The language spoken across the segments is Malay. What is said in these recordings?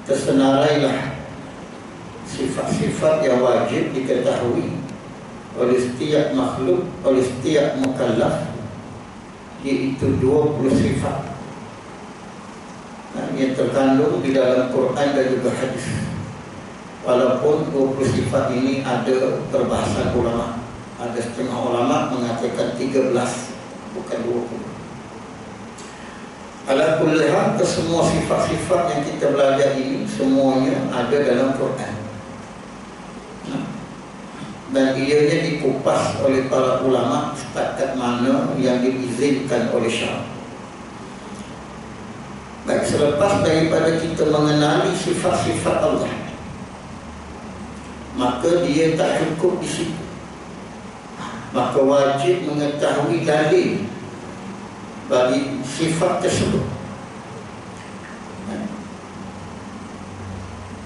tersenarailah sifat-sifat yang wajib diketahui oleh setiap makhluk, oleh setiap mukallaf, iaitu 20 sifat yang terkandung di dalam Quran dan juga hadis. Walaupun 20 sifat ini ada perbahasan ulama, ada setengah ulama mengatakan 13, bukan 20. Ala kulli hal, kesemua sifat-sifat yang kita belajar ini semuanya ada dalam Quran. Dan ianya dikupas oleh para ulama setakat mana yang diizinkan oleh syara. Baik, selepas daripada kita mengenali sifat-sifat Allah, maka dia tak cukup di situ. Maka wajib mengetahui dalil bagi sifat tersebut.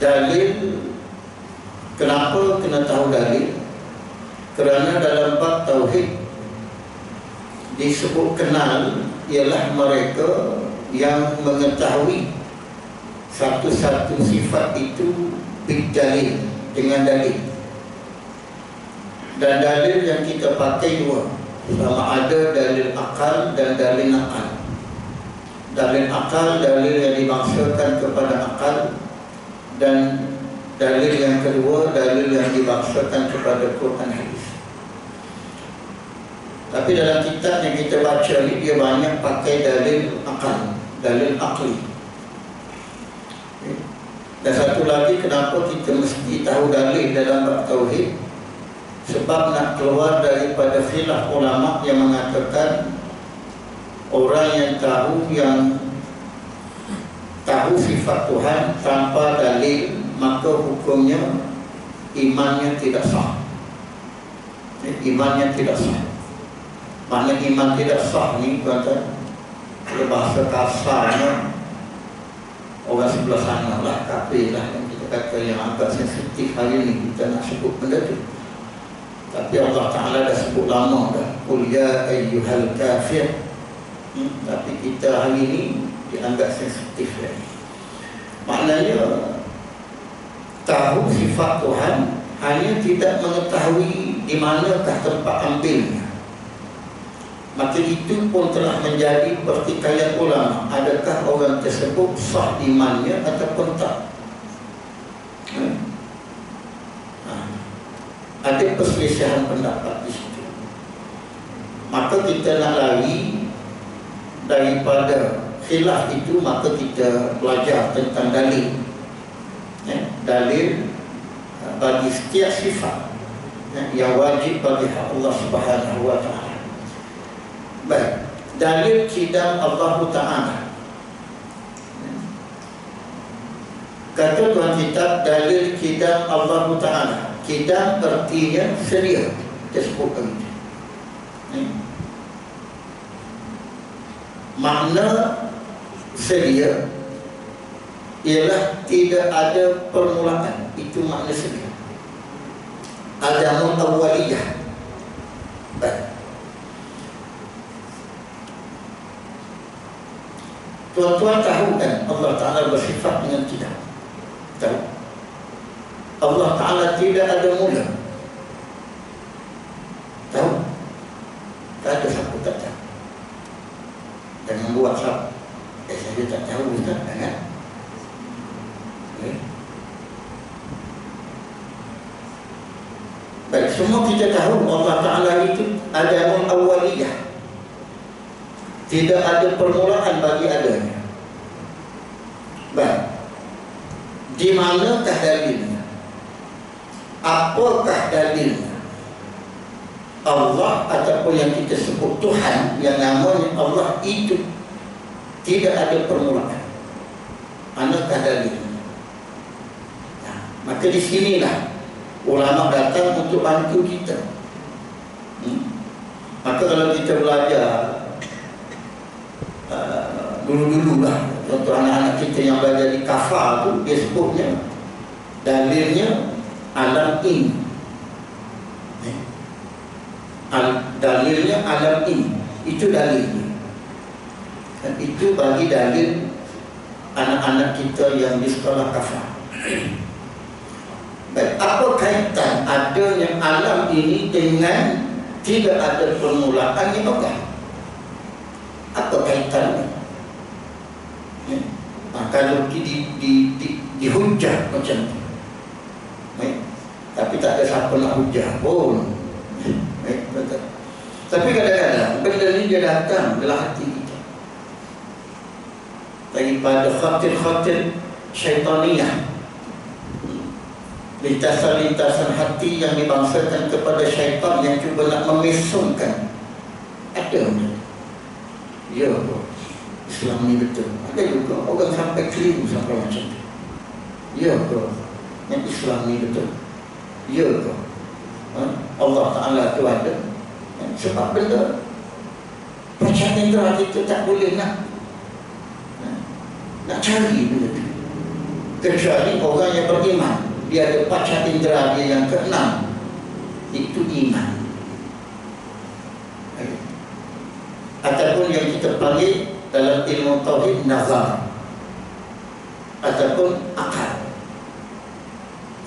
Dalil, kenapa kena tahu dalil? Kerana dalam bab tauhid disebut kenal ialah mereka yang mengetahui satu-satu sifat itu bidalil, dengan dalil. Dan dalil yang kita pakai dua, sama ada dalil akal dan dalil nakal. Dalil akal, dalil yang dimaksudkan kepada akal, dan dalil yang kedua, dalil yang dimaksudkan kepada Quran hadis. Tapi dalam kitab yang kita baca ni, dia banyak pakai dalil akal, dalil akli. Dan satu lagi, kenapa kita mesti tahu dalil dalam bab tauhid? Sebab nak keluar daripada khilaf ulama yang mengatakan orang yang tahu sifat Tuhan tanpa dalil, maka hukumnya imannya tidak sah. Imannya tidak sah. Makna iman tidak sah ni, kata kalau bahasa kasarnya, orang sebelah sana lah, kafir lah, yang kita kata yang agak sensitif hari ni kita nak sebut benda tu. Tapi Allah Ta'ala dah sebut lama dah, Qul ya ayyuhal kafir. Tapi kita hari ni dianggap sensitif lagi. Maknanya tahu sifat Tuhan hanya tidak mengetahui di manakah tempat ambilnya. Maka itu pun telah menjadi pertikaian ulama. Adakah orang tersebut sah imannya ataupun tak? Ada perselisihan pendapat di situ. Maka kita nak lari daripada khilaf itu, maka kita belajar tentang dalil. Dalil bagi setiap sifat yang wajib bagi Allah Subhanahu wa Ta'ala. Baik, dalil qidam Allah Ta'ala. Kata tuan kitab, dalil qidam Allah Ta'ala. Qidam artinya sedia, tersebut begitu. Makna sedia ialah tidak ada permulaan. Itu makna sedia. Adamun awaliyah. Baik, tuan-tuan tahu kan Allah Ta'ala bersifat dengan tidak. Tahu? Allah Ta'ala tidak ada mula. Tahu? Tak ada siapa tak tahu. Jangan buat siapa. Saya tak tahu, Ustaz, kan? Baik, semua kita tahu Allah Ta'ala itu adamun awaliyah. Tidak ada permulaan bagi adanya. Baik, di manakah dalilnya? Apakah dalilnya? Allah ataupun yang kita sebut Tuhan, yang namanya Allah itu tidak ada permulaan. Manakah dalilnya? Maka di sinilah ulama datang untuk bantu kita. Maka kalau kita belajar dulu-dulu lah, contoh anak-anak kita yang belajar di kafal tu, dia sebutnya dalilnya alam ini. Dalilnya alam ini. Itu dalilnya. Dan itu bagi dalil anak anak-anak kita yang di sekolah kafah. Baik, apa kaitan adanya alam ini dengan tidak ada permulaan yang apa? Apa kaitannya? Ya. Nah, kalau dihujah macam tu, baik, tapi tak ada siapa nak hujah pun. Baik, betul. Tapi kadang-kadang benda ni dia datang dalam hati kita daripada khatir-khatir syaitaniyah, lintasan-lintasan hati yang dibangsakan kepada syaitan yang cuba nak memesongkan. Ada benda, ya, Islam ni betul. Ada juga orang sampai keliru sampai macam tu. Ya ke? Yang Islam ni betul. Ya ke? Allah Ta'ala tu ada. Sebab benda panca indera kita tak boleh nak cari benda tu, kecuali orang yang beriman. Dia ada panca indera dia yang keenam, itu iman. Ataupun yang kita panggil dalam ilmu tauhid nazar, ataupun akal.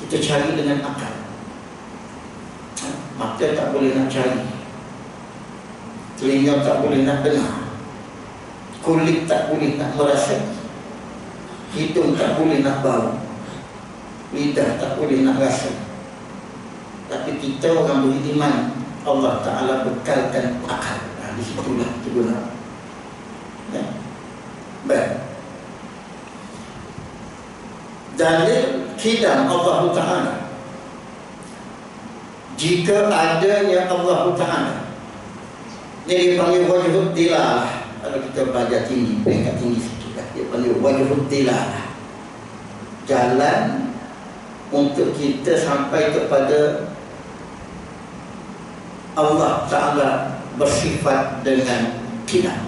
Kita cari dengan akal. Mata tak boleh nak cari, telinga tak boleh nak dengar, kulit tak boleh nak merasa, hidung tak boleh nak bau, lidah tak boleh nak rasa. Tapi kita orang beriman, Allah Ta'ala bekalkan akal. Di situlah itu guna. Ya. Baik. Dalil kidam Allah Ta'ala, jika adanya Allah Ta'ala, ini dipanggil wajhud dilalah. Kalau kita belajar tinggi, peringkat tinggi sikit lah, dia panggil wajhud dilalah, jalan untuk kita sampai kepada Allah Ta'ala bersifat dengan kidam.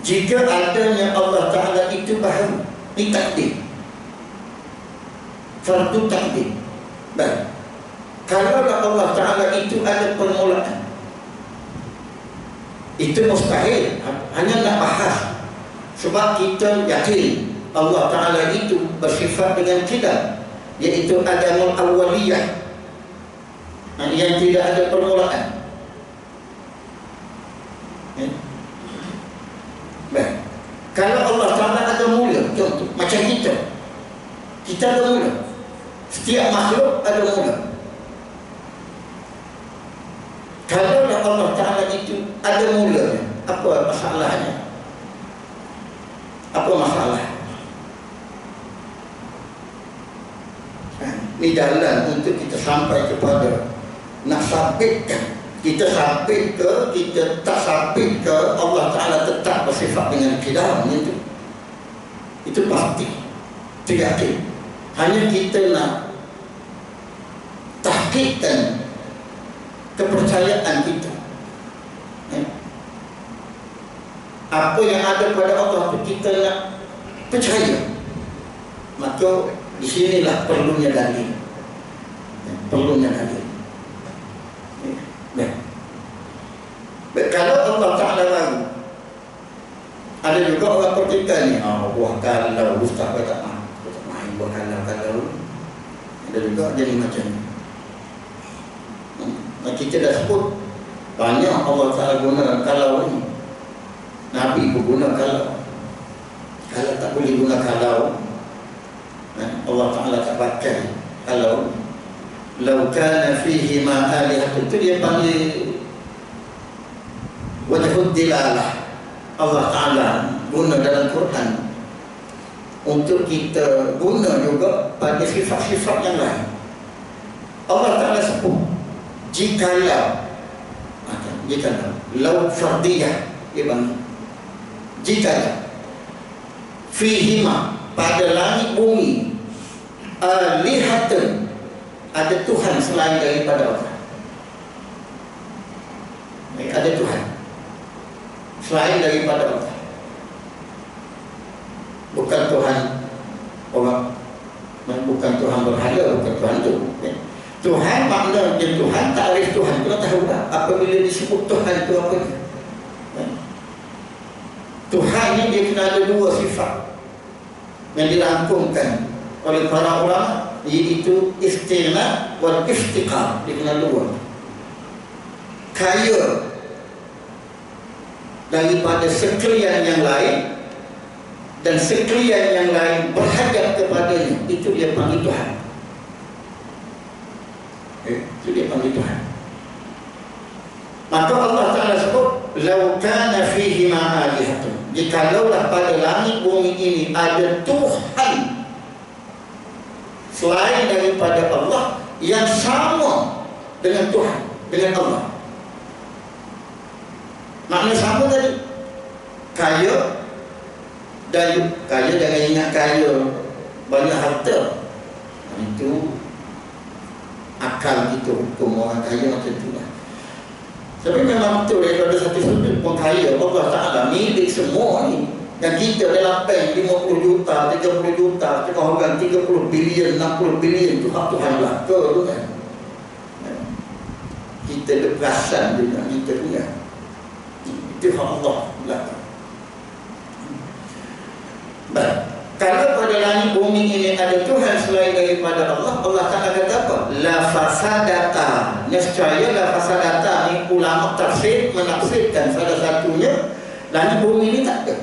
Jika adanya Allah Ta'ala itu baharu, ini takdir, fardu takdir. Baik, kalau Allah Ta'ala itu ada permulaan, itu mustahil, hanya nak bahas. Sebab kita yakin Allah Ta'ala itu bersifat dengan kidam, iaitu adamul awwaliyah, yang tidak ada permulaan. Baik, kalau Allah Ta'ala ada mula, contoh macam kita ada mula. Setiap makhluk ada mula. Kalau Allah Ta'ala itu ada mulanya, apa masalahnya? Apa masalah? Ini jalan untuk kita sampai kepada nak sabitkan. Kita sabit ke, kita tak sabit ke, Allah Ta'ala tetap bersifat dengan kidam itu. Itu pasti, itu yakin. Hanya kita nak tahqiqkan kepercayaan kita. Apa yang ada pada Allah itu kita nak percaya. Maka di sinilah perlunya dalil. Perlunya dalil. Kalau Allah Ta'ala ragu, ada juga orang pertikaian ni, buah kalau ustaz kata main buah kalau. Ada juga jadi macam ni. Kita dah sebut banyak Allah Ta'ala guna kalau ni. Nabi pun guna kalau. Kalau tak boleh guna kalau, Allah Ta'ala tak pakai kalau. Lau kana fihi ma alihatun, itu dia panggil wajhud dilalah. Allah Ta'ala guna dalam Quran untuk kita guna juga pada sifat-sifat yang lain. Allah Ta'ala sebut jikalau, lau fardiyah, dia panggil jikalau fihima, pada langit bumi, alihatun, ada Tuhan selain daripada Allah. Ada Tuhan selain daripada Allah. Bukan Tuhan orang, bukan Tuhan berhala, bukan Tuhan itu. Tuhan makna dia Tuhan, takrif Tuhan kena tahu tak apabila disebut Tuhan itu apa ni? Tuhan ni dia kena ada dua sifat yang dirangkumkan oleh para ulama, iaitu istighna wal iftiqar. Dia kena dua, kaya daripada sekalian yang lain dan sekalian yang lain berhajat kepadanya, itu dia panggil Tuhan. Itu dia panggil Tuhan. Maka Allah Ta'ala sebut lau kana fihi ma'alihatun, jikalaulah pada langit bumi ini ada Tuhan selain daripada Allah yang sama dengan Tuhan, dengan Allah. Makna sama tadi, kaya dan kaya, jangan ingat kaya banyak harta. Itu akal kita hukum orang kaya macam tu lah. Tapi memang betul daripada satu sudut pun kaya Allah Ta'ala milik semua ni. Yang kita dalam bank 50 juta, 30 juta, kita orang 30 bilion, 60 bilion tu hak Tuhan lah ke tu kan. Kita ada perasan dengan kita punya, itu hak Allah lah. Baik, kalau pada langit bumi ini ada Tuhan selain daripada Allah, Allah Ta'ala kata apa? La fasadata. Nescaya la fasadata ni ulama tafsir menafsirkan salah satunya langit bumi ini tak ada.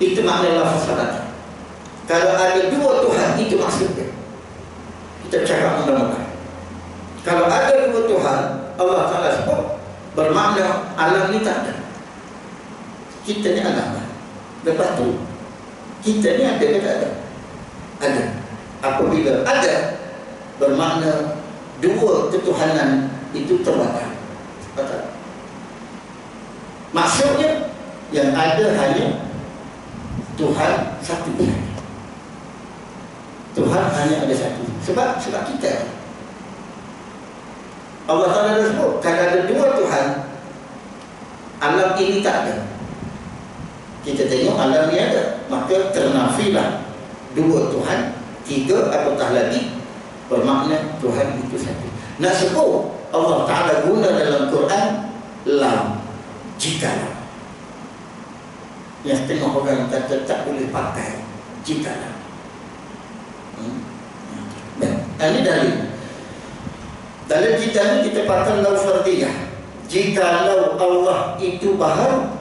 Itu makna la fasadata. Kalau ada dua Tuhan, itu maksudnya. Kita cakap mudah-mudahan. Kalau ada dua Tuhan, Allah Ta'ala sebut, bermakna alam ni tak ada. Kita ni alam. Lepas tu kita ni ada ke tak ada? Ada. Apabila ada, bermakna dua ketuhanan itu terbatas. Betul? Maksudnya yang ada hanya Tuhan satu. Tuhan hanya ada satu. Sebab kita, Allah Ta'ala sebut kalau ada dua Tuhan, alam ini tak ada. Kita tengok alam ni ada, maka ternafilah dua Tuhan, tiga apatah lagi, bermakna Tuhan itu satu. Nak sebut Allah Ta'ala guna dalam Quran lam, jikalau. Yang tengok orang kata tak boleh pakai jikalau. Ini dalil. Dalil kita ni kita pakai lau fardiyah. Jikalau Allah itu baharu,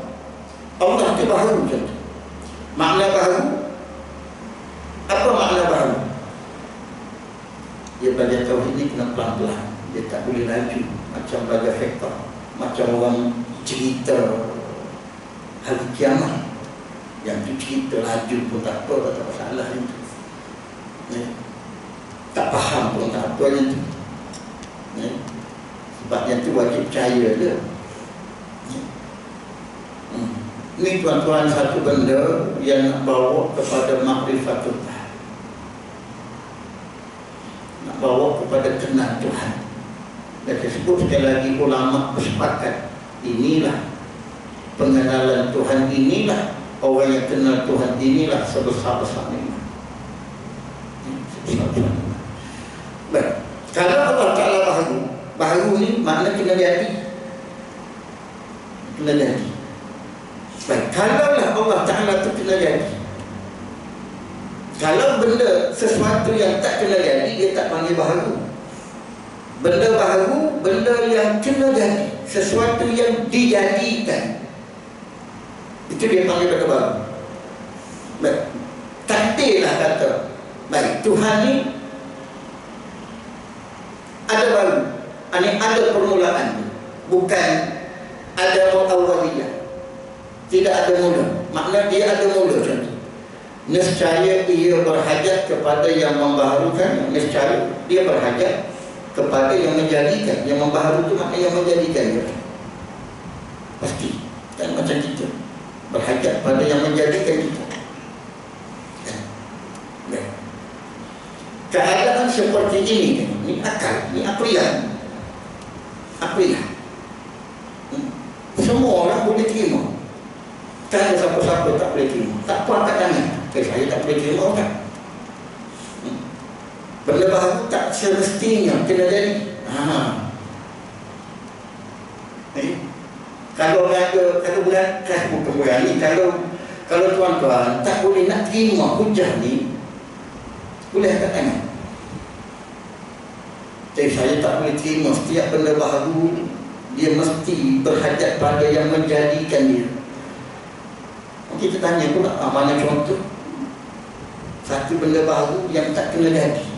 Allah itu baharu contoh. Makna baharu, apa makna baharu? Dia belajar tauhid ni kena pelan-pelan. Dia tak boleh laju macam belajar fiqh, macam orang cerita hari kiamat. Yang tu cerita laju pun tak apa, tak masalah itu. Tak faham pun tak apa yang tu. Sebab yang tu wajib percaya je. Ini tuan-tuan satu benda yang nak bawa kepada makrifatullah, nak bawa kepada kenal Tuhan. Dan disebut sekali lagi ulama bersepakat, inilah pengenalan Tuhan, inilah orang yang kenal Tuhan, inilah sebesar-besar nikmat. Baik, kalau Allah Ta'ala baharu ni makna kena jadi, kena jadi. Baik, kalaulah Allah Ta'ala itu kena jadi, kalau benda sesuatu yang tak kena jadi, dia tak panggil baharu. Benda baharu, benda yang kena jadi, sesuatu yang dijadikan, itu dia panggil benda baru. Baik, takdirlah kata, baik, Tuhan ni ada baru, ini ada permulaan, bukan ada awaliyah. Tidak ada mula. Makna dia ada mula contoh. Nescaya ia berhajat kepada yang membaharukan. Nescaya dia berhajat kepada yang menjadikan. Yang membaharu itu makna yang menjadikan dia. Pasti. Dan macam kita berhajat pada yang menjadikan kita. Keadaan seperti ini, ini akal, ini akliyah. Akliyah. Semua orang boleh terima. Tak ada siapa-siapa tak boleh terima. Tak apa angkat tangan. Saya tak boleh terima orang. Benda baharu tak semestinya kena jadi. Kalau bukan berani, kalau tuan-tuan tak boleh nak terima hujah ni, boleh katakan. Jadi saya tak boleh terima setiap benda baharu dia mesti berhajat pada yang menjadikan dia. Kita tanya pula, mana contoh satu benda baru yang tak kena jadi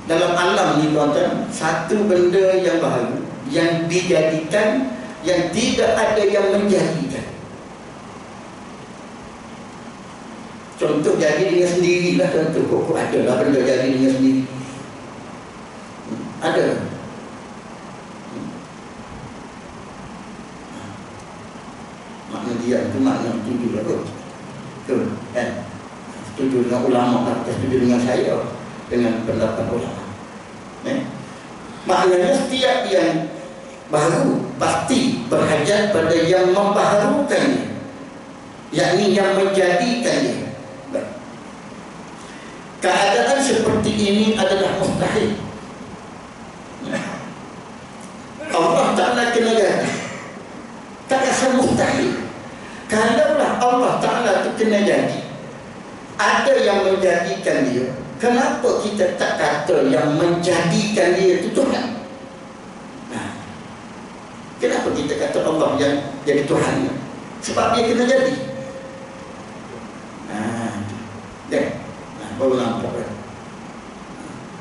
dalam alam ni tuan-tuan? Satu benda yang baru yang dijadikan, yang tidak ada yang menjadikan. Contoh jadi dengan sendirilah. Contoh kok ada lah benda jadi dengan sendiri. Ada. Makna dia itu makna setuju lah kot. Betul kan? Setuju dengan ulama atau setuju dengan saya, dengan pendapat ulama. Maknanya setiap yang baru pasti berhajat pada yang membaharukannya, yakni yang menjadikannya. Keadaan seperti ini adalah mustahil. Allah Ta'ala kena jadi, tak rasa mustahil. Kalaulah Allah Ta'ala itu kena jadi, ada yang menjadikan dia, kenapa kita tak kata yang menjadikan dia itu Tuhan? Kenapa kita kata Allah yang jadi Tuhan? Sebab dia kena jadi. Baru nampak kan?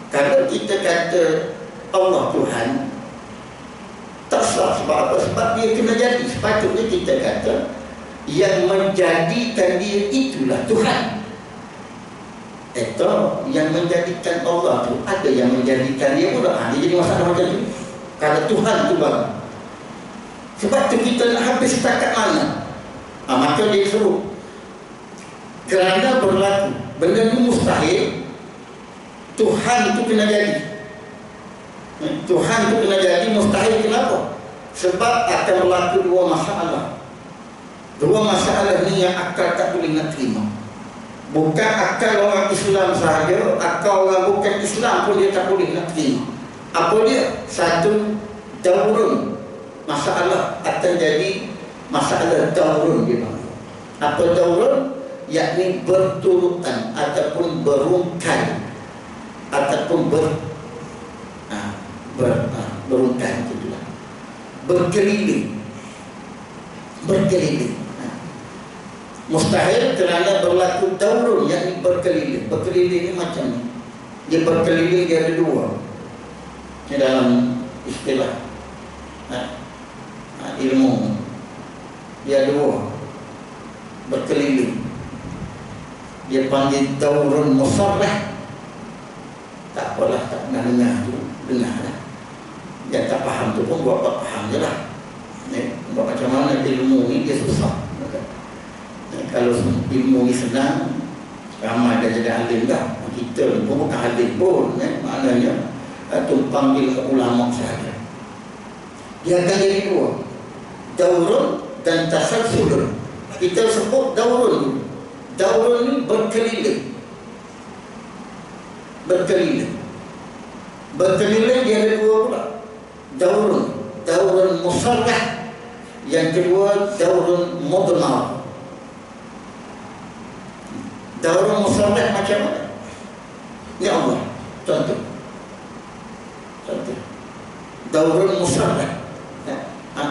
Kalau kita kata Allah Tuhan, tak sah. Sebab apa? Sebab dia kena jadi. Sepatutnya kita kata yang menjadikan dia itulah Tuhan. Atau yang menjadikan Allah tu, ada yang menjadikan dia pula. Dia jadi masalah macam tu. Kalau Tuhan tu baru. Sebab tu kita nak habis setakat mana? Maka dia suruh, kerana berlaku benda ni mustahil, Tuhan itu kena jadi. Tuhan itu kena jadi mustahil. Kenapa? Sebab akan berlaku dua masalah. Dua masalah ni yang akal tak boleh nak terima. Bukan akal orang Islam sahaja, akal orang bukan Islam pun dia tak boleh nak terima. Apa dia? Satu, daurun. Masalah akan jadi masalah daurun dia panggil. Apa daurun? Yakni berturutan ataupun berungkai ataupun berungkai itulah. Berkeliling. Mustahil kerana berlaku daurun, yakni berkeliling. Berkeliling ni macam ni. Dia berkeliling, dia ada dua. Ini dalam istilah ilmu, dia dua berkeliling. Dia panggil daurun musarrah. Tak apalah, tak pernah dengar tu, dengar lah. Dia tak faham tu pun buat faham je lah. Buat macam mana ilmu ni dia susah. Kalau ilmu ni senang, ramai dah jadi alim dah. Kita pun bukan alim pun, maknanya tumpang bila ulama sahaja. Dia akan jadi dua, daurun dan tasalsul. Kita sebut daurun. Daurun ni berkeliling. Berkeliling dia ada dua pula. Daurun musarrah. Yang kedua daurun mudmar. Daurun musarrah macam mana? Ni Allah. Contoh. Daurun musarrah.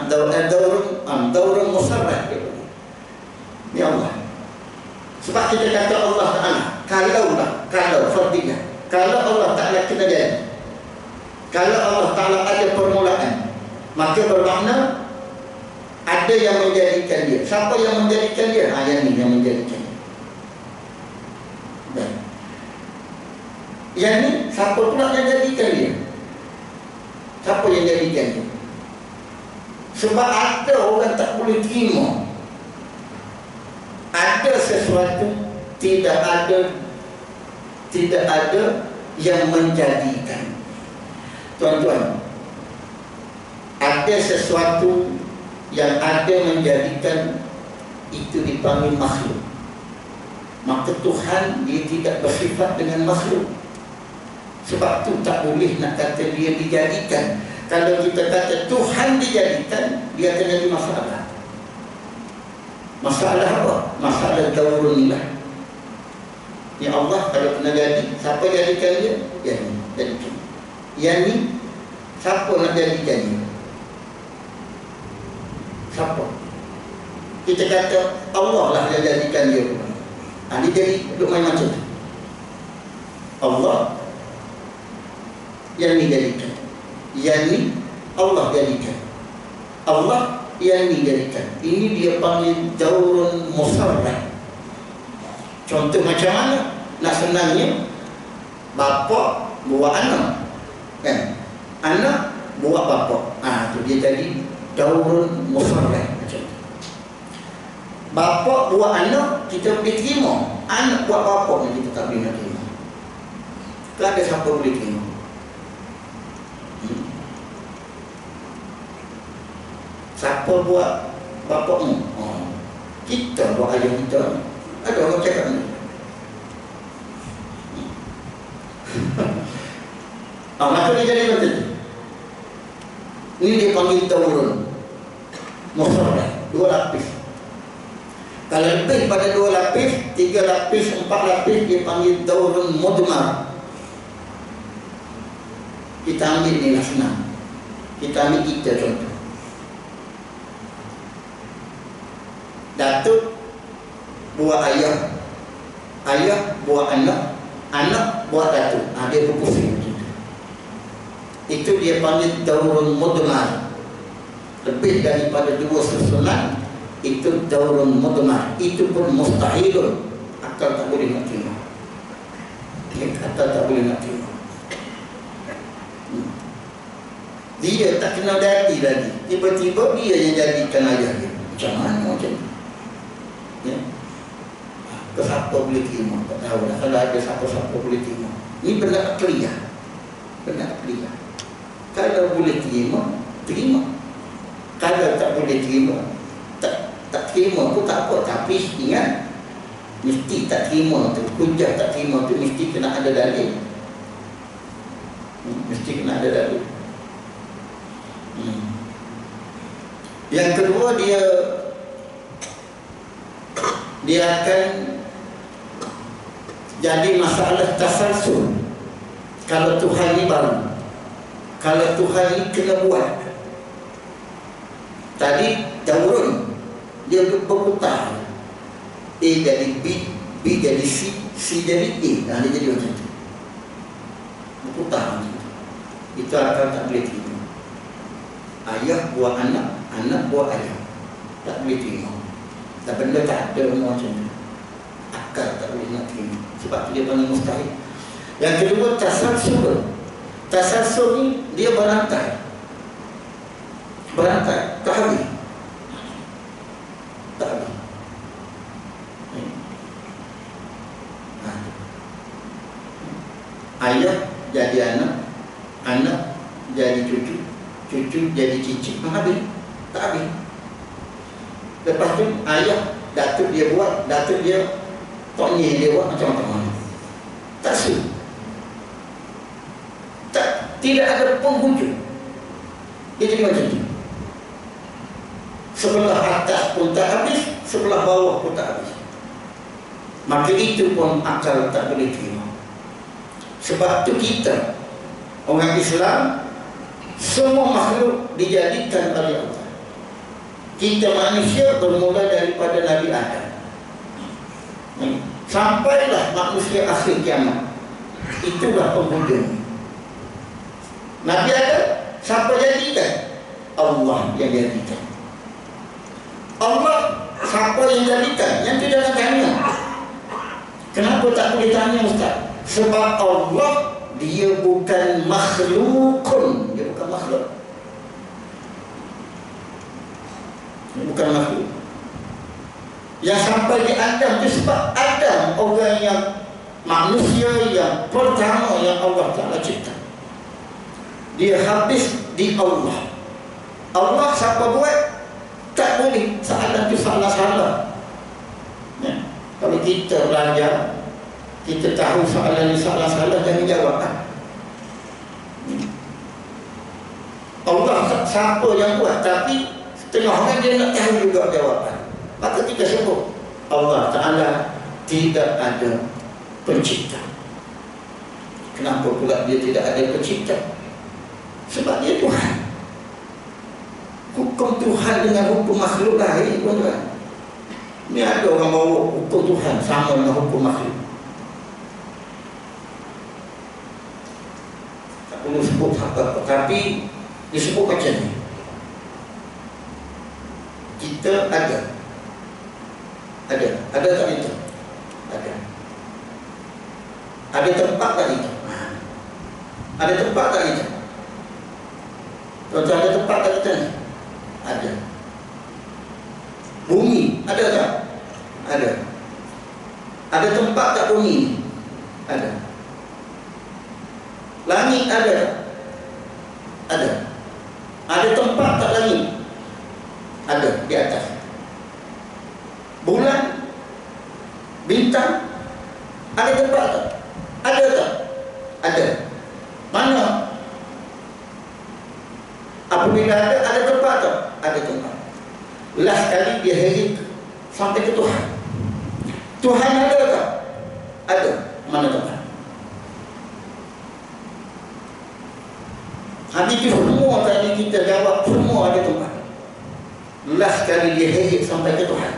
Daurun musarrah. Ni Allah. Sebab kita kata Allah Ta'ala, kalau fardiyah, kalau Allah Ta'ala kena jadi, kalau Allah Ta'ala ada permulaan, maka bermakna ada yang menjadikan dia. Siapa yang menjadikan dia? Yang ni yang menjadikan dia. Yang ni siapa pula yang jadikan dia? Siapa yang jadikan dia? Sebab ada orang tak boleh terima ada sesuatu tidak ada yang menjadikan. Tuan-tuan, ada sesuatu yang ada menjadikan, itu dipanggil makhluk. maka Tuhan dia tidak bersifat dengan makhluk. Sebab tu tak boleh nak kata dia dijadikan. Kalau kita kata Tuhan dijadikan, dia akan jadi masalah. Masalah apa? Masalah daurun lah. Ya Allah kalau kena jadi, siapa jadikan dia? Yang ni jadikan. Yang ni siapa nak jadikan dia? Siapa? Kita kata Allah lah yang jadikan dia. Dia jadi duk main macam tu. Allah yang ni jadikan, yang ni Allah jadikan, Allah yang ni jadikan. Ini dia panggil daurun musarrah. Contoh macam mana? Nak senangnya, bapa buat anak, kan? Anak buat bapa. Tu dia jadi daurun musarrah macam tu. Bapa buat anak, kita boleh terima. Anak buat bapa ni kita tak boleh nak terima. Tak ada siapa boleh terima. Siapa buat bapakmu? Kita buat ayah kita. Ada orang cakap ni. Maka dia jadi macam tu. Ini dia panggil daurun musarrah, 2 lapis. Kalau lebih pada 2 lapis, 3 lapis, 4 lapis, dia panggil daurun mudmar. Kita ambil ni lah senang. Kita ambil kita contoh. Datuk buat ayah, ayah buat anak, anak buat datuk. Dia berpusing macam tu. Itu dia panggil daurun mudmar. Lebih daripada 2 susunan, itu daurun mudmar. Itu pun mustahil. Akal tak boleh nak terima. Akal tak boleh nak terima. Dia tak kenal daddy lagi, tiba-tiba dia yang jadikan ayah dia. Macam mana macam tu? Ya. Ke siapa boleh terima? Tak tahu dah. Kalau ada siapa-siapa boleh terima. Ini benda clear. Benda clear. Kalau boleh terima, terima. Kalau tak boleh terima, tak terima pun tak apa. Tapi ingat, mesti tak terima tu, hujah tak terima tu mesti kena ada dalil. Mesti kena ada dalil. Yang kedua, dia akan jadi masalah tasalsul. Kalau Tuhan ni baru, kalau Tuhan ni kena buat. Tadi daurun, dia berputar. A jadi B, B jadi C, C jadi A. Dia jadi macam tu, berputar macam tu. Itu akal tak boleh terima. Ayah buat anak, anak buat ayah, tak boleh terima. Dan benda tak ada macam tu, akal tak boleh nak terima. Sebab tu dia panggil mustahil. Yang kedua, tasalsul. Tasalsul ni dia berantai. Berantai, tak habis. Tak habis. Ayah jadi anak, anak jadi cucu, cucu jadi cicit. Habis. Tak habis. Lepas tu ayah, datuk dia buat, datuk dia tonyeh dia buat macam-macam. Tak sih. Tidak ada penghujung. Dia jadi macam tu. Sebelah atas pun tak habis, sebelah bawah pun tak habis. Maka itu pun akal tak boleh terima. Sebab tu kita, orang Islam, semua makhluk dijadikan oleh Allah. Kita manusia bermula daripada Nabi Adam. Sampailah manusia akhir kiamat. Itulah penghujung. Nabi Adam, siapa jadikan? Allah yang jadikan. Allah, siapa yang jadikan? Yang tidak nak tanya. Kenapa tak boleh tanya, Ustaz? Sebab Allah, dia bukan makhlukun. Dia bukan makhluk. Dia bukan makhluk. Yang sampai di Adam itu sebab Adam orang yang manusia yang pertama yang Allah Ta'ala cipta. Dia habis di Allah. Allah siapa buat? Tak boleh. Salah itu salah-salah. Ya. Kalau Kalau kita belajar, kita tahu soalan ni salah-salah, jangan jawab kan? Allah siapa yang buat, tapi setengah orang dia nak tahu juga jawapan. Maka kita sebut Allah Ta'ala tidak ada pencipta. Kenapa pula dia tidak ada pencipta? Sebab dia Tuhan. Hukum Tuhan dengan hukum makhluk lain, tuan-tuan. Ini ada orang bawa hukum Tuhan sama dengan hukum makhluk. Tak perlu sebut apa-apa, tapi disebut macam ni. Kita ada tak itu? Ada tempat tak itu? Ada tempat tak itu? Tuan-tuan, ada tempat tak kita ni? Ada. Bumi ada tak? Ada. Ada tempat tak bumi? Ada. Langit ada tak? Ada. Ada tempat tak langit? Ada di atas. Bulan, bintang, ada tempat tak? Ada tak? Ada. Mana? Apabila ada tempat tak? Ada tempat. Last kali dia heret sampai ke Tuhan. Tuhan ada tak? Ada. Mana tempat? Habis itu semua tadi kita jawab, semua ada tempat. Last kali dia heret sampai ke Tuhan.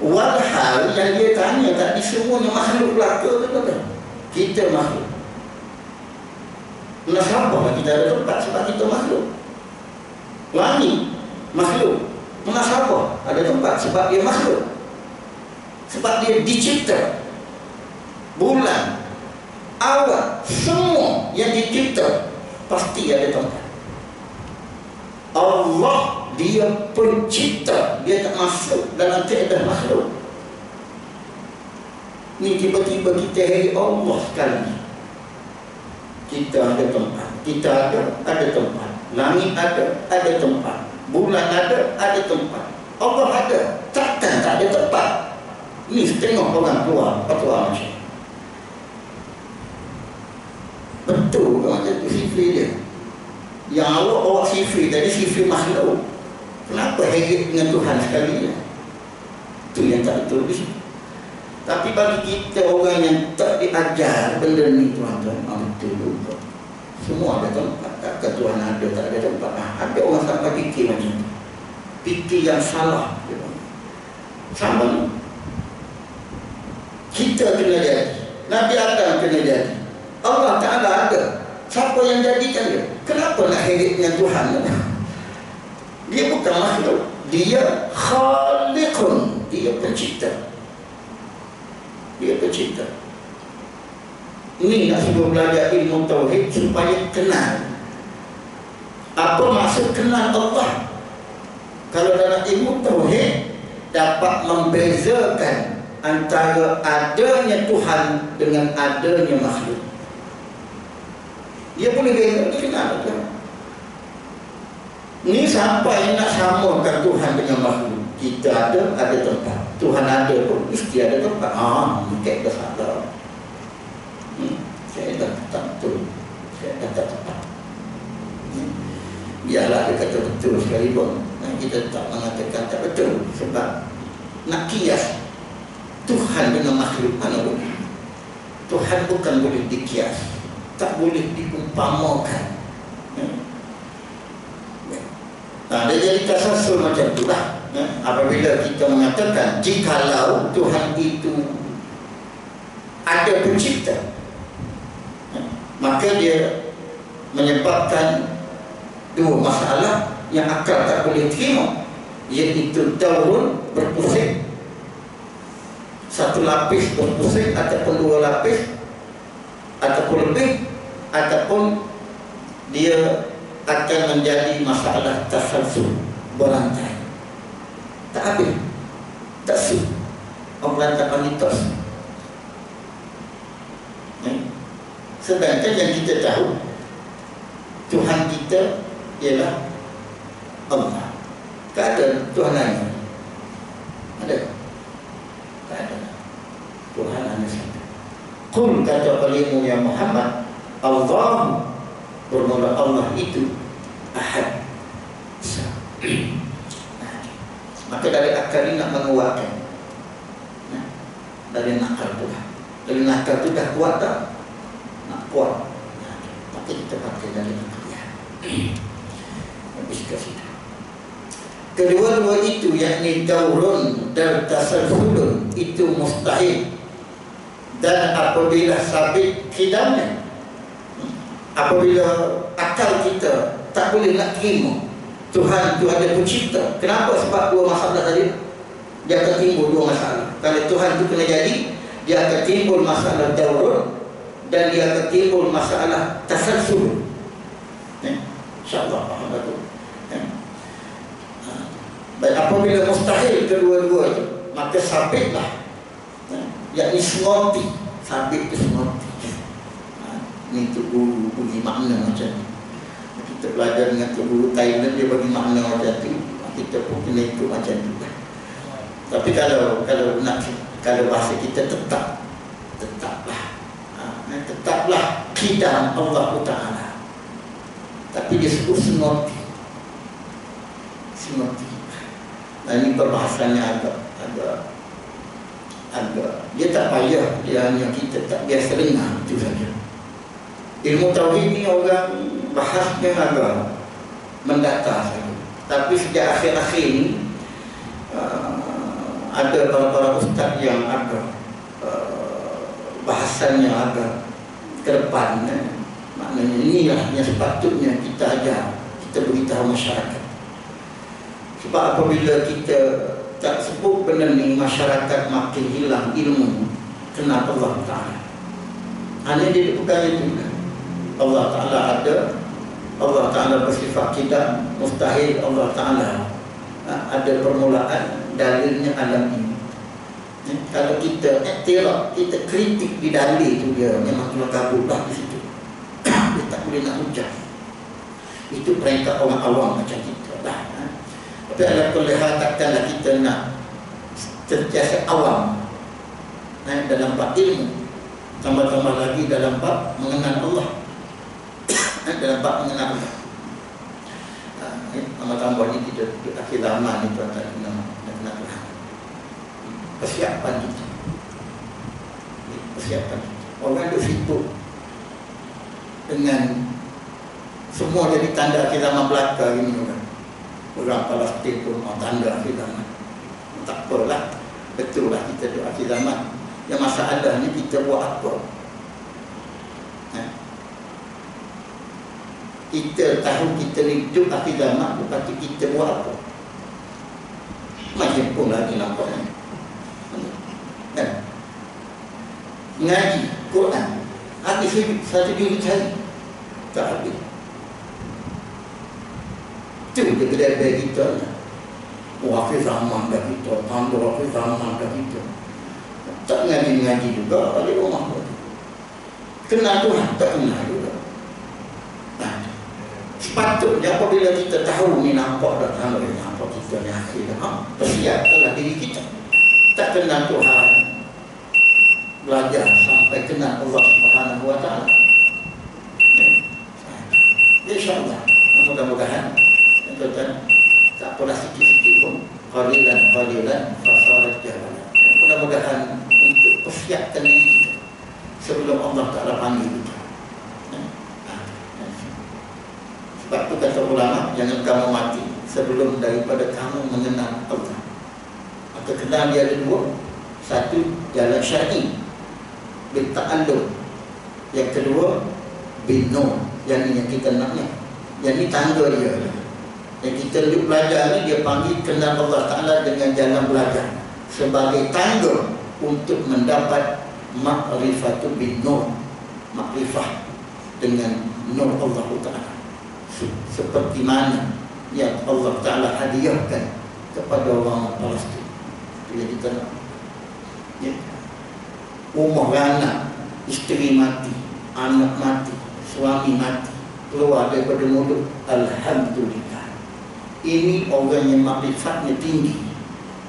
Walhal yang dia tanya tadi semuanya makhluk belaka, betul-betul. Kita makhluk. Kenapa kita ada tempat? Sebab kita makhluk. Langit makhluk. Kenapa ada tempat? Sebab dia makhluk. Sebab dia dicipta. Bulan, awal, semua yang dicipta pasti ada tempat. Allah dia pencipta, dia tak masuk dalam keadaan makhluk. Ni tiba-tiba kita hari Allah sekali. Kita ada tempat. Kita ada tempat. Langit ada tempat. Bulan ada tempat. Allah ada, takkan tak ada tempat. Ni setengah orang keluar fatwa macam betul macam tu sifri dia. Yang Allah bawa sifri tadi, sifri makhluk. Kenapa heret dengan Tuhan sekali ya? Itu yang tak betul di sini. Tapi bagi kita orang yang tak diajar benda ni, tuan-tuan, betul juga. Semua ada tempat. Tak Tuhan ada, tak ada tempat. Ada orang sampai fikir macam tu. Fikir yang salah. Sama. Kita kena jadi. Nabi Adam kena jadi. Allah Ta'ala ada. Siapa yang jadikan dia? Kenapa nak heret dengan Tuhan? Dia bukan makhluk. Dia khaliqun. Dia pencipta. Dia pencipta. Ini nak suruh belajar ilmu tauhid supaya kenal. Apa maksud kenal Allah? Kalau dalam ilmu tauhid dapat membezakan antara adanya Tuhan dengan adanya makhluk. Dia boleh beza, dia kenal Tuhan. Ini sampai nak samakan Tuhan dengan makhluk. Kita ada tempat. Tuhan ada pun mesti ada tempat. Mungkin dah salah. Saya dah tak betul. Saya dah tak tepat. Biarlah dia kata betul sekalipun. Kita tak mengatakan tak betul. Sebab nak kias Tuhan dengan makhluk mana boleh. Tuhan bukan boleh dikias, tak boleh diumpamakan. Dia jadi tasasul macam tu lah. Apabila kita mengatakan jikalau Tuhan itu ada pencipta, maka dia menyebabkan dua masalah yang akal tak boleh terima, iaitu daurun, berpusing, satu lapis berpusing ataupun dua lapis ataupun lebih, ataupun dia akan menjadi masalah tasalsul, berantai, tak habis, tak sih, berantakan mitos. Sedangkan yang kita tahu Tuhan kita ialah Allah. Tak ada Tuhan lain. Qul, kata olehmu ya Muhammad, Allah, bermula Allah itu ahad. Maka dari akal ini nak menguatkan, dari nakal tu lah. Dari nakal tu dah kuat tak? Nak kuat, maka kita pakai dari nakal ya. Habis ke situ. Kedua-dua itu, yakni daurun dan tasalsulun, itu mustahil. Dan apabila sabit kidamnya, apabila akal kita tak boleh nak terima Tuhan itu ada pencipta. Kenapa? Sebab dua masalah tadi. Dia akan timbul dua masalah. Kalau Tuhan itu kena jadi, dia akan timbul masalah daurun dan dia akan timbul masalah tasalsul. InsyaAllah faham betul. Baik, apabila mustahil kedua-dua itu, maka sabitlah, yakni semoti. Sabit itu semoti. Ini tu guru bagi makna macam ni. Kita belajar dengan tu guru Thailand, dia bagi makna macam tu, kita pun kena ikut macam tu. Tapi kalau bahasa kita tetaplah qidam Allah Ta'ala. Tapi dia sebut semoti. Nah, ini perbahasannya agak dia tak payah, dia hanya kita tak biasa dengar, itu saja. Ilmu tauhid ni orang bahasnya agak mendatar saja. Tapi sejak akhir-akhir ni ada para ustaz yang agak bahasannya agak ke depan. Maknanya inilah yang sepatutnya kita ajar, kita beritahu masyarakat. Sebab apabila kita tak sebut benda ni, masyarakat makin hilang ilmu kenal Allah Ta'ala. Hanya dia bukan itu. Allah Ta'ala ada, Allah Ta'ala bersifat kita, mustahil Allah Ta'ala ada permulaan, dalilnya alam ini. Kalau kita iktiraf, kita kritik di dalil itu, dia memang kena kabullah di situ. Dia tak boleh nak hujah. Itu peringkat orang awam macam kita lah. Tapi ala kulli hal, takkanlah kita nak sentiasa awam dalam bab ilmu, tambah-tambah lagi dalam bab mengenal Allah. Dalam bab mengenal Allah, tambah-tambah ni kita di akhir zaman ni tuan-tuan nak kenal Tuhan. Persiapan kita. Orang tu sibuk dengan semua jadi tanda akhir zaman belaka ini orang. Orang Palestin pun mau tanda akhir zaman. Tak apalah, betul lah kita doa akhir zaman. Yang masalahnya kita buat apa? Kita tahu kita hidup akhir zaman, lepas tu kita buat apa? Macam pun lagi nampaknya. Ngaji Quran habis satu juz cari tak habis. Itu dia kedai kita. Akhir zaman dah kita, tanda akhir zaman dah kita. Tak ngaji juga balik rumah pun. Kenal Tuhan tak kenal juga. Sepatutnya apabila kita tahu ni nampak dah tanda ni nampak kita ni akhir dah, persiapkanlah diri kita. Tak kenal Tuhan, belajar sampai kenal Allah Subhanahu Wa Taala. InsyaAllah, mudah-mudahan tuan-tuan tak apalah sikit-sikit pun, qalilan fasarat jalan. Mudah-mudahan untuk persiapkan diri kita sebelum Allah Ta'ala panggil kita. Sebab itu kata ulama, jangan kamu mati sebelum daripada kamu mengenal Allah. Maka kenal dia ada dua. Satu, jalan syar'i bil ta'allum. Yang kedua, bin nur. Yang kita naknya. Yang ni tangga dia. Yang kita duduk belajar ni, dia panggil kenal Allah Ta'ala dengan jalan belajar sebagai tangga untuk mendapat ma'rifatu bin nur. Ma'rifah dengan nur Allah Ta'ala, seperti mana yang Allah Ta'ala hadiahkan kepada orang Palestin. Jadi kita nak rumah anak, isteri mati, anak mati, suami mati, keluar daripada mulut, alhamdulillah. Ini orang yang makrifatnya tinggi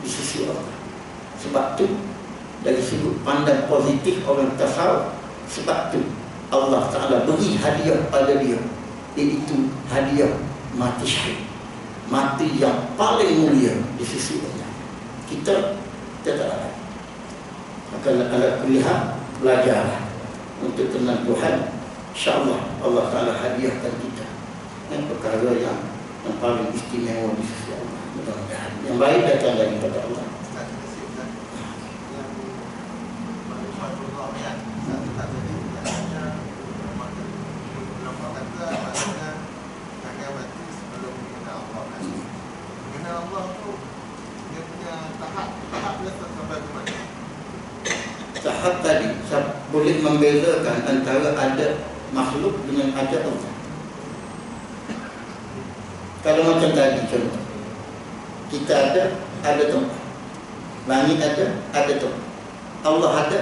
di sisi Allah. Sebab tu dari sudut pandang positif orang tasawuf, Sebab tu Allah Ta'ala beri hadiah pada dia, iaitu hadiah mati syahid, mati yang paling mulia di sisi Allah. Kita tak ada. Maka ala kulihat belajarlah untuk kenal Tuhan. InsyaAllah Allah Ta'ala hadiahkan kita dengan perkara yang paling istimewa di sisi Allah. Mudah-mudahan yang baik datang daripada Allah. Tahap tadi boleh membezakan antara ada makhluk dengan ada Allah. Kalau macam tadi contoh, kita ada tempat, langit ada tempat, Allah ada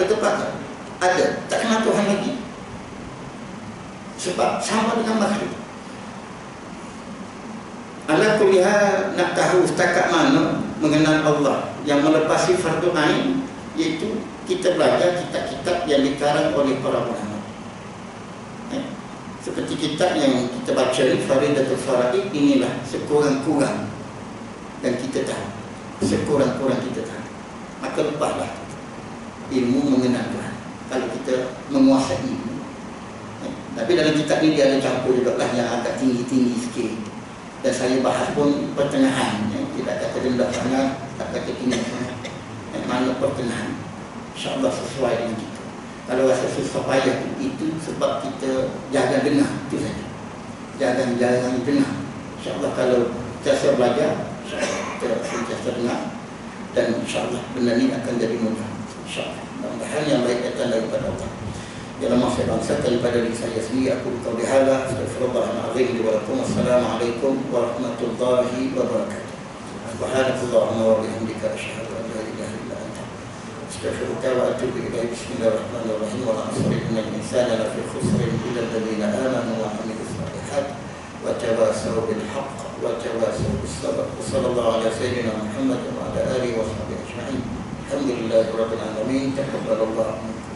tempat tak? Ada, tak kenal Tuhan lagi. Sebab sama dengan makhluk. Ala kulihat nak tahu setakat mana mengenal Allah yang melepasi fardu ain, iaitu kita belajar kitab-kitab yang dikarang oleh para ulama. Seperti kitab yang kita baca ni, Faridatul Faraid, inilah sekurang-kurang dan kita tahu, sekurang-kurang kita tahu. Maka lepaslah ilmu mengenal Tuhan kalau kita menguasai ilmu. Tapi dalam kitab ni dia ada campur juga lah yang agak tinggi-tinggi sikit. Dan saya bahas pun pertengahan, tidak kata rendah sangat, tak kata tinggi sangat, mana pertengahan. InsyaAllah sesuai dengan kita. Kalau rasa susah payah itu sebab kita jaga dengar, itu saja. Jangan dengar. InsyaAllah kalau kita belajar, InsyaAllah kita sentiasa dengar, dan InsyaAllah benda ni akan jadi mudah. InsyaAllah. Mudah-mudahan yang baik datang daripada Allah. Dalam masa bangsa daripada diri saya sendiri, aku berkata bihala, astagfirullahaladzim wa lakum, assalamualaikum warahmatullahi wabarakatuh. Subhanakallahumma wa bihamdika, asyhadu an la ilaha illa anta, astaghfiruka wa atubu ilaik. Bismillahirrahmanirrahim. Wa al-'asri innal insana lafi khusrin illa alladhina amanu wa 'amilus shalihat wa tawasaw bil haqq wa tawasaw bis sabr. Sallallahu ala sayyidina Muhammad wa ala alihi wa sahbihi ajma'in. Alhamdulillahirabbil alamin. Taqabbalallahu minkum.